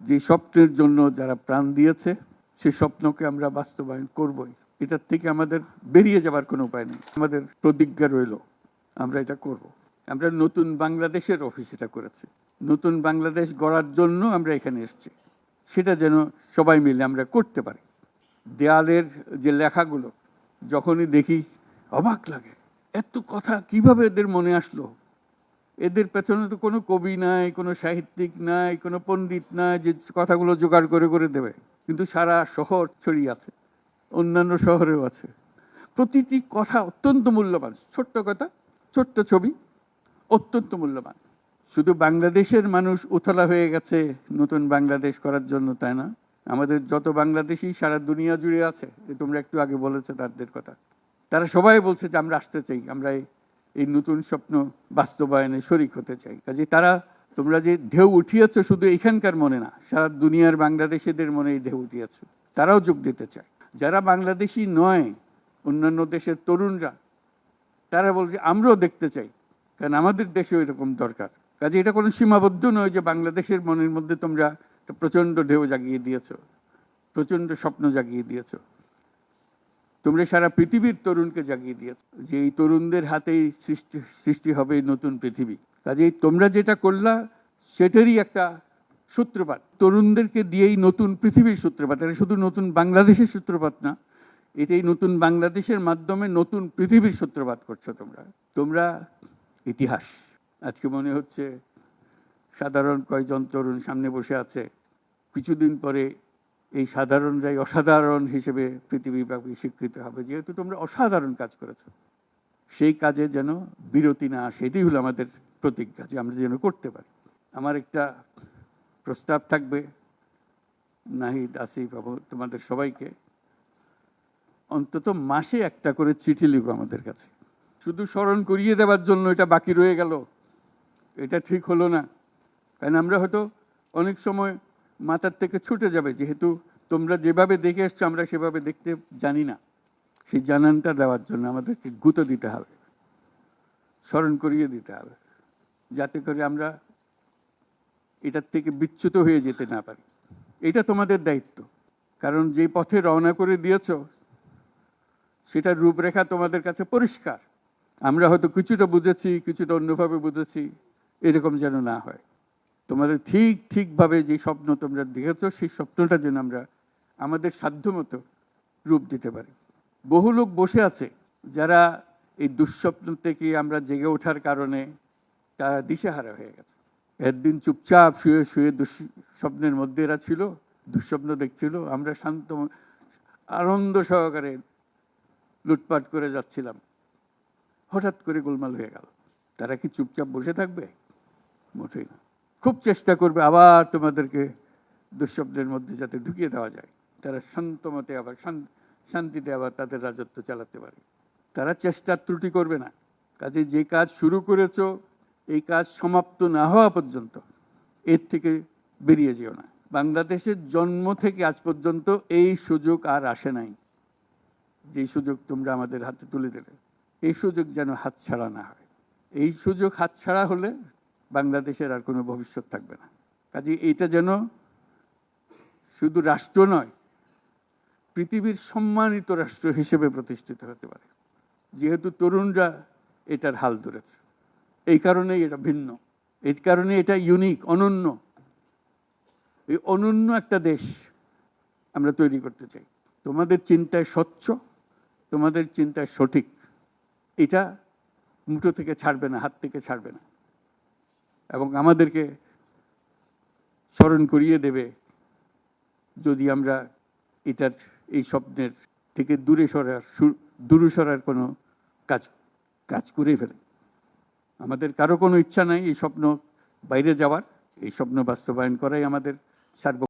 যে স্বপ্নের জন্য যারা প্রাণ দিয়েছে সে স্বপ্নকে আমরা বাস্তবায়ন করবই। এটার থেকে আমাদের বেরিয়ে যাবার কোনো উপায় নেই। আমাদের প্রতিজ্ঞা রইল আমরা এটা করব। আমরা নতুন বাংলাদেশের অফিস এটা করেছি। নতুন বাংলাদেশ গড়ার জন্য আমরা এখানে এসেছি। সেটা যেন সবাই মিলে আমরা করতে পারি। দেয়ালের যে লেখাগুলো যখনই দেখি অবাক লাগে, এত কথা কিভাবে এদের মনে আসলো। এদের পেছনে তো কোনো কবি নাই, কোনো সাহিত্যিক নাই, কোনো পণ্ডিত নাই যে কথাগুলো জোগাড় করে করে দেবে। কিন্তু সারা শহর ছড়িয়ে আছে, অন্যান্য শহরেও আছে। প্রতিটি কথা অত্যন্ত মূল্যবান। ছোট্ট কথা, ছোট্ট ছবি, অত্যন্ত মূল্যবান। শুধু বাংলাদেশের মানুষ উতলা হয়ে গেছে নতুন বাংলাদেশ করার জন্য, তাই না? আমাদের যত বাংলাদেশি সারা দুনিয়া জুড়ে আছে, তোমরা একটু আগে বলেছো তাদের কথা, তারা সবাই বলছে যে আমরা আসতে চাই, আমরা এই নতুন স্বপ্ন বাস্তবায়নে শরিক হতে চাই। কাজে তারা, তোমরা যে ঢেউ উঠিয়েছো শুধু এখানকার মনে না, সারা দুনিয়ার বাংলাদেশিদের মনে এই ঢেউ উঠিয়েছো, তারাও যোগ দিতে চায়। যারা বাংলাদেশি নয়, অন্যান্য দেশের তরুণরা, তারা বলছে আমরাও দেখতে চাই, কারণ আমাদের দেশেও এরকম দরকার। কাজে এটা কোনো সীমাবদ্ধ নয় যে বাংলাদেশের মনের মধ্যে তোমরা প্রচন্ড ঢেউ জাগিয়ে দিয়েছো, প্রচন্ড স্বপ্ন জাগিয়ে দিয়েছো। তোমরা সারা পৃথিবীর তরুণকে জাগিয়ে দিয়েছো যে এই তরুণদের হাতেই সৃষ্টি হবে নতুন পৃথিবী। কাজেই তোমরা যেটা করলা সেটারই একটা সূত্রপাত, তরুণদেরকে দিয়েই নতুন পৃথিবীর সূত্রপাত। এটা শুধু নতুন বাংলাদেশের সূত্রপাত না, এটাই নতুন বাংলাদেশের মাধ্যমে নতুন পৃথিবীর সূত্রপাত করছো তোমরা। তোমরা ইতিহাস। আজকে মনে হচ্ছে সাধারণ কয়েকজন তরুণ সামনে বসে আছে, কিছুদিন পরে এই সাধারণরাই অসাধারণ হিসেবে পৃথিবীব্যাপী স্বীকৃত হবে, যেহেতু তোমরা অসাধারণ কাজ করেছো। সেই কাজে যেন বিরতি না আসে, এটাই হলো আমাদের প্রতিজ্ঞা, যে আমরা যেন করতে পারি। আমার একটা প্রস্তাব থাকবে, নাহিদ, আসিফ, তোমাদের সবাইকে অন্তত মাসে একটা করে চিঠি লিখো আমাদের কাছে। শুধু স্মরণ করিয়ে দেওয়ার জন্য এটা বাকি রয়ে গেল, এটা ঠিক হলো না। কারণ আমরা হয়তো অনেক সময় মাথার থেকে ছুটে যাবে, যেহেতু তোমরা যেভাবে দেখে এসছো আমরা সেভাবে দেখতে জানি না। সেই জানানটা দেওয়ার জন্য আমাদেরকে গুঁতো দিতে হবে, স্মরণ করিয়ে দিতে হবে, যাতে করে আমরা এটার থেকে বিচ্যুত হয়ে যেতে না পারি। এটা তোমাদের দায়িত্ব, কারণ যে পথে রওনা করে দিয়েছ সেটার রূপরেখা তোমাদের কাছে পরিষ্কার। আমরা হয়তো কিছুটা বুঝেছি, কিছুটা অন্যভাবে বুঝেছি, এরকম যেন না হয়। তোমাদের ঠিকভাবে যে স্বপ্ন তোমরা দেখেছো সেই স্বপ্নটা যেন আমরা আমাদের সাধ্যমতো রূপ দিতে পারি। বহু লোক বসে আছে যারা এই দুঃস্বপ্ন থেকে আমরা জেগে ওঠার কারণে তারা দিশেহারা হয়ে গেছে। একদিন চুপচাপ শুয়ে শুয়ে দুঃস্বপ্নের মধ্যে এরা ছিল, দুঃস্বপ্ন দেখছিল, আমরা শান্ত আনন্দ সহকারে লুটপাট করে যাচ্ছিলাম, হঠাৎ করে গোলমাল হয়ে গেল। তারা কি চুপচাপ বসে থাকবে? মোটেই না। খুব চেষ্টা করবে আবার তোমাদেরকে দুঃস্বপ্নের মধ্যে যাতে ঢুকিয়ে দেওয়া যায়, তারা শান্তমতে আবার শান্তিতে আবার তাদের রাজত্ব চালাতে পারে। তারা চেষ্টার ত্রুটি করবে না। কাজে যে কাজ শুরু করেছো এই কাজ সমাপ্ত না হওয়া পর্যন্ত এর থেকে বেরিয়ে যেও না। বাংলাদেশের জন্ম থেকে আজ পর্যন্ত এই সুযোগ আর আসে নাই, যে সুযোগ তোমরা আমাদের হাতে তুলে দেবে। এই সুযোগ যেন হাতছাড়া না হয়। এই সুযোগ হাতছাড়া হলে বাংলাদেশের আর কোনো ভবিষ্যৎ থাকবে না। কাজে এটা যেন শুধু রাষ্ট্র নয়, পৃথিবীর সম্মানিত রাষ্ট্র হিসেবে প্রতিষ্ঠিত হতে পারে, যেহেতু তরুণরা এটার হাল ধরেছে। এই কারণেই এটা ভিন্ন, এই কারণে এটা ইউনিক, অনন্য। এই অনন্য একটা দেশ আমরা তৈরি করতে চাই। তোমাদের চিন্তায় স্বচ্ছ, তোমাদের চিন্তায় সঠিক, এটা মুঠো থেকে ছাড়বে না, হাত থেকে ছাড়বে না, এবং আমাদেরকে স্মরণ করিয়ে দেবে যদি আমরা এটার এই স্বপ্নের থেকে দূরে সরার কোনো কাজ করে ফেলে। আমাদের কারো কোনো ইচ্ছা নাই এই স্বপ্ন বাইরে যাওয়ার, এই স্বপ্ন বাস্তবায়ন করাই আমাদের সার্ব